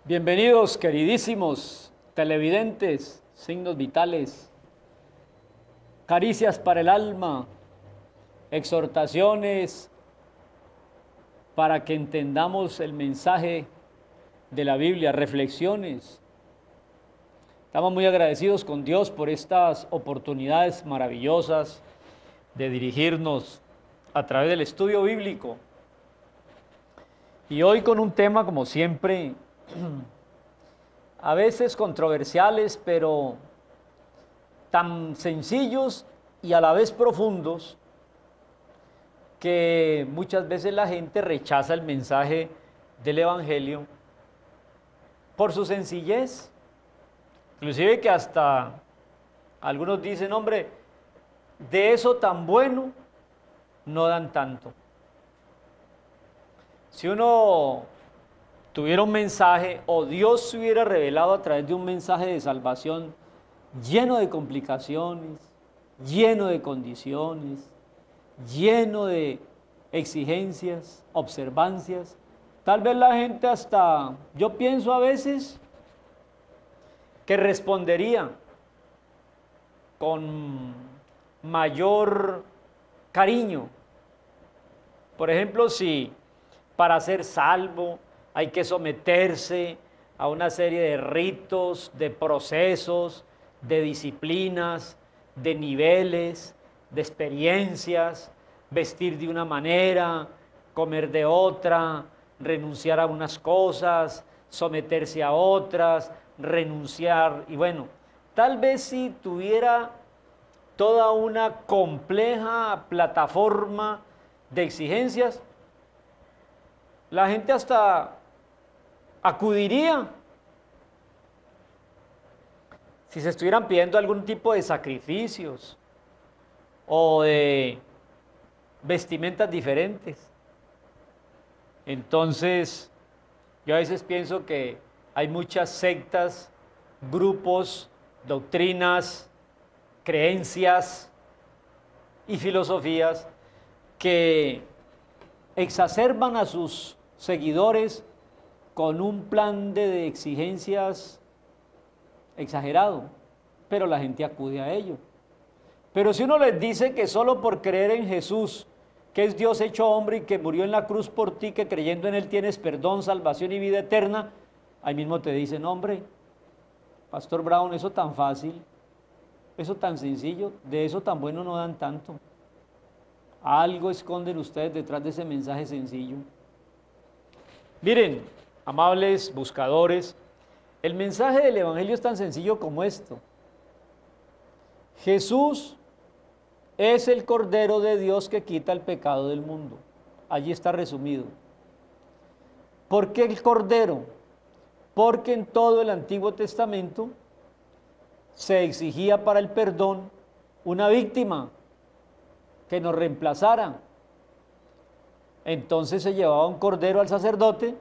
Bienvenidos, queridísimos televidentes, signos vitales, caricias para el alma, exhortaciones para que entendamos el mensaje de la Biblia, reflexiones. Estamos muy agradecidos con Dios por estas oportunidades maravillosas de dirigirnos a través del estudio bíblico. Y hoy con un tema, como siempre, a veces controversiales, pero tan sencillos y a la vez profundos, que muchas veces la gente rechaza el mensaje del Evangelio por su sencillez. Inclusive que hasta algunos dicen, hombre, de eso tan bueno no dan tanto. Si uno tuviera un mensaje o Dios se hubiera revelado a través de un mensaje de salvación lleno de complicaciones, lleno de condiciones, lleno de exigencias, observancias, tal vez la gente hasta, yo pienso a veces, que respondería con mayor cariño. Por ejemplo, si para ser salvo hay que someterse a una serie de ritos, de procesos, de disciplinas, de niveles, de experiencias, vestir de una manera, comer de otra, renunciar a unas cosas, someterse a otras, renunciar. Y bueno, tal vez si tuviera toda una compleja plataforma de exigencias, la gente hasta acudiría. Si se estuvieran pidiendo algún tipo de sacrificios o de vestimentas diferentes. Entonces, yo a veces pienso que hay muchas sectas, grupos, doctrinas, creencias y filosofías que exacerban a sus seguidores con un plan de exigencias exagerado, pero la gente acude a ello. Pero si uno les dice que solo por creer en Jesús, que es Dios hecho hombre y que murió en la cruz por ti, que creyendo en Él tienes perdón, salvación y vida eterna, ahí mismo te dicen, hombre, Pastor Brown, eso tan fácil, eso tan sencillo, de eso tan bueno no dan tanto. Algo esconden ustedes detrás de ese mensaje sencillo. Miren, amables buscadores, el mensaje del Evangelio es tan sencillo como esto. Jesús es el Cordero de Dios que quita el pecado del mundo. Allí está resumido. ¿Por qué el Cordero? Porque en todo el Antiguo Testamento se exigía para el perdón una víctima que nos reemplazara. Entonces se llevaba un cordero al sacerdote,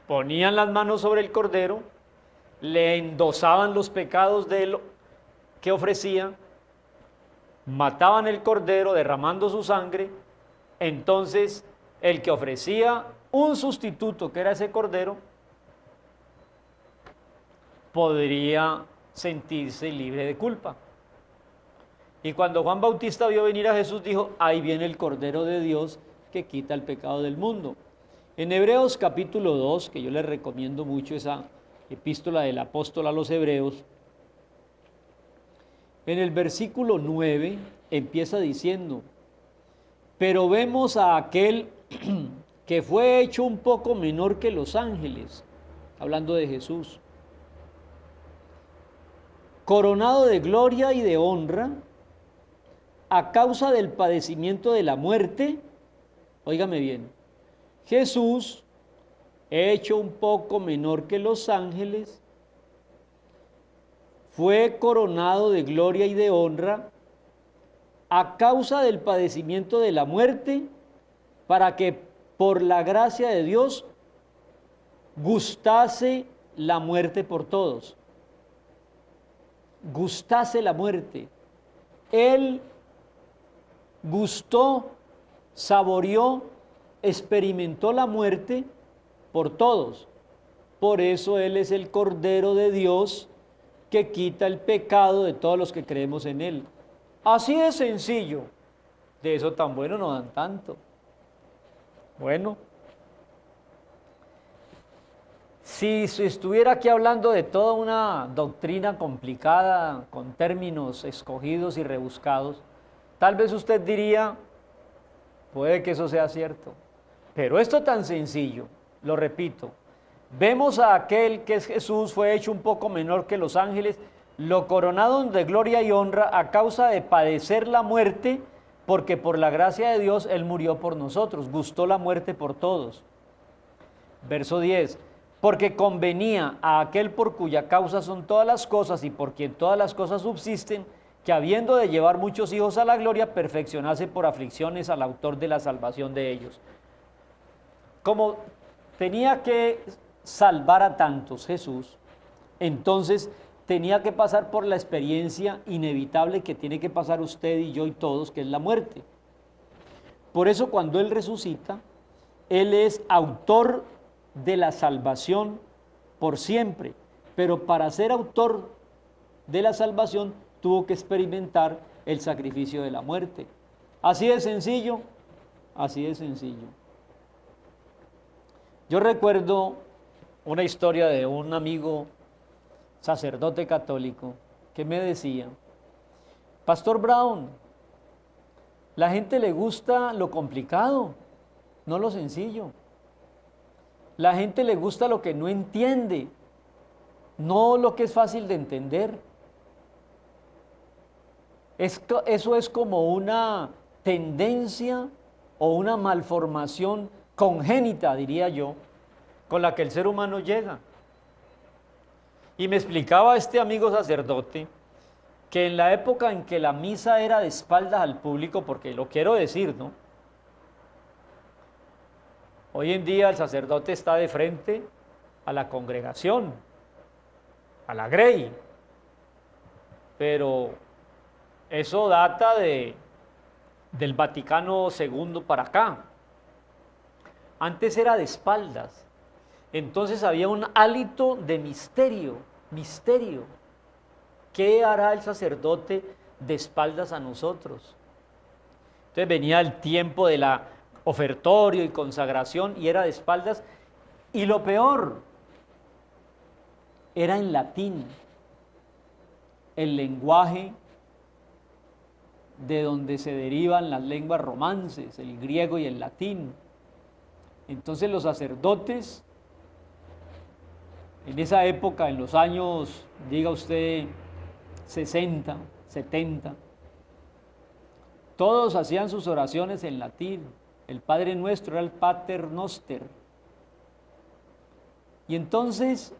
ponían las manos sobre el cordero, le endosaban los pecados de él que ofrecía, mataban el cordero derramando su sangre. Entonces el que ofrecía un sustituto, que era ese cordero, podría sentirse libre de culpa. Y cuando Juan Bautista vio venir a Jesús, dijo, ahí viene el Cordero de Dios que quita el pecado del mundo. En Hebreos capítulo 2, que yo les recomiendo mucho esa epístola del apóstol a los Hebreos, en el versículo 9 empieza diciendo, pero vemos a aquel que fue hecho un poco menor que los ángeles, hablando de Jesús, coronado de gloria y de honra, a causa del padecimiento de la muerte. Óigame bien, Jesús, hecho un poco menor que los ángeles, fue coronado de gloria y de honra a causa del padecimiento de la muerte, para que por la gracia de Dios gustase la muerte por todos. Gustase la muerte. Él gustó, saboreó, experimentó la muerte por todos. Por eso Él es el Cordero de Dios que quita el pecado de todos los que creemos en Él. Así de sencillo. De eso tan bueno no dan tanto. Bueno, si estuviera aquí hablando de toda una doctrina complicada, con términos escogidos y rebuscados, tal vez usted diría, puede que eso sea cierto. Pero esto tan sencillo, lo repito, vemos a aquel que es Jesús, fue hecho un poco menor que los ángeles, lo coronaron de gloria y honra a causa de padecer la muerte, porque por la gracia de Dios Él murió por nosotros, gustó la muerte por todos. Verso 10, porque convenía a aquel por cuya causa son todas las cosas y por quien todas las cosas subsisten, que habiendo de llevar muchos hijos a la gloria, perfeccionase por aflicciones al autor de la salvación de ellos. Como tenía que salvar a tantos Jesús, entonces tenía que pasar por la experiencia inevitable que tiene que pasar usted y yo y todos, que es la muerte. Por eso cuando Él resucita, Él es autor de la salvación por siempre, pero para ser autor de la salvación tuvo que experimentar el sacrificio de la muerte. Así de sencillo, así de sencillo. Yo recuerdo una historia de un amigo sacerdote católico que me decía, Pastor Brown, la gente le gusta lo complicado, no lo sencillo. La gente le gusta lo que no entiende, no lo que es fácil de entender. Eso es como una tendencia o una malformación congénita, diría yo, con la que el ser humano llega. Y me explicaba este amigo sacerdote que en la época en que la misa era de espaldas al público, porque lo quiero decir, ¿no? Hoy en día el sacerdote está de frente a la congregación, a la grey, pero eso data del Vaticano II para acá. Antes era de espaldas. Entonces había un hálito de misterio. ¿Qué hará el sacerdote de espaldas a nosotros? Entonces venía el tiempo de la ofertorio y consagración y era de espaldas. Y lo peor, era en latín, el lenguaje de donde se derivan las lenguas romances, el griego y el latín. Entonces los sacerdotes, en esa época, en los años, diga usted, 60, 70, todos hacían sus oraciones en latín. El Padre Nuestro era el Pater Noster. Y entonces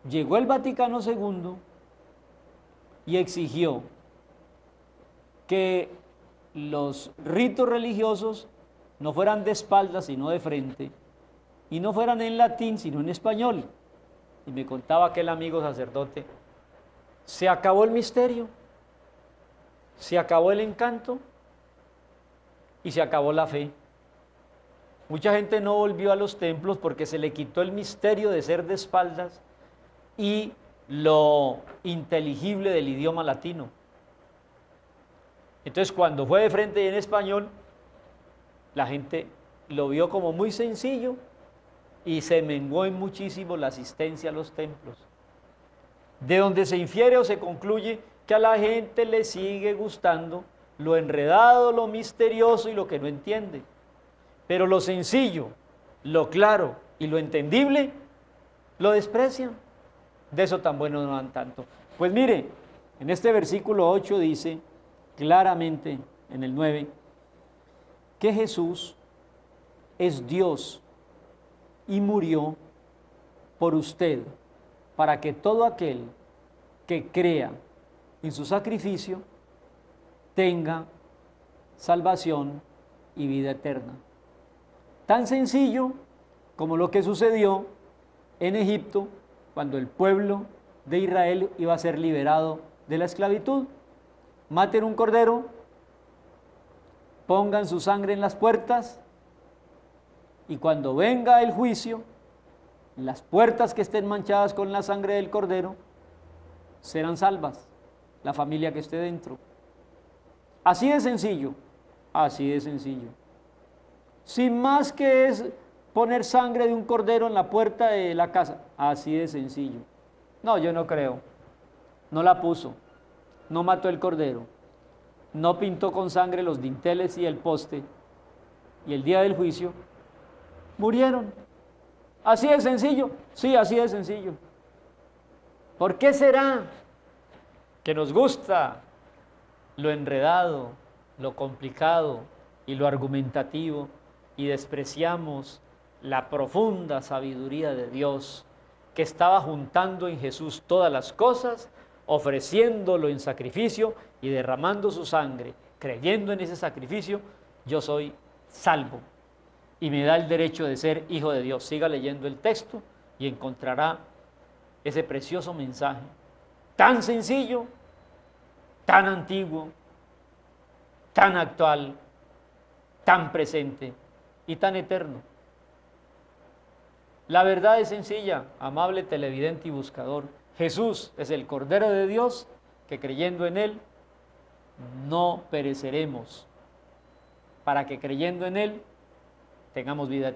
llegó el Vaticano II y exigió que los ritos religiosos no fueran de espaldas, sino de frente, y no fueran en latín, sino en español. Y me contaba aquel amigo sacerdote, se acabó el misterio, se acabó el encanto y se acabó la fe. Mucha gente no volvió a los templos porque se le quitó el misterio de ser de espaldas y lo inteligible del idioma latino. Entonces, cuando fue de frente y en español, la gente lo vio como muy sencillo y se menguó en muchísimo la asistencia a los templos. De donde se infiere o se concluye que a la gente le sigue gustando lo enredado, lo misterioso y lo que no entiende. Pero lo sencillo, lo claro y lo entendible, lo desprecian. De eso tan bueno no dan tanto. Pues mire, en este versículo 8 dice claramente, en el 9, que Jesús es Dios y murió por usted, para que todo aquel que crea en su sacrificio tenga salvación y vida eterna. Tan sencillo como lo que sucedió en Egipto cuando el pueblo de Israel iba a ser liberado de la esclavitud. Maten un cordero, pongan su sangre en las puertas y cuando venga el juicio, las puertas que estén manchadas con la sangre del Cordero serán salvas, la familia que esté dentro. Así de sencillo, así de sencillo. Sin más que es poner sangre de un cordero en la puerta de la casa, así de sencillo. No, yo no creo. No la puso, no mató el cordero, no pintó con sangre los dinteles y el poste, y el día del juicio murieron. Así de sencillo, sí, así de sencillo. ¿Por qué será que nos gusta lo enredado, lo complicado y lo argumentativo y despreciamos la profunda sabiduría de Dios que estaba juntando en Jesús todas las cosas, ofreciéndolo en sacrificio y derramando su sangre, creyendo en ese sacrificio? Yo soy salvo y me da el derecho de ser hijo de Dios. Siga leyendo el texto y encontrará ese precioso mensaje, tan sencillo, tan antiguo, tan actual, tan presente y tan eterno. La verdad es sencilla, amable televidente y buscador. Jesús es el Cordero de Dios que creyendo en Él no pereceremos, para que creyendo en Él tengamos vida eterna.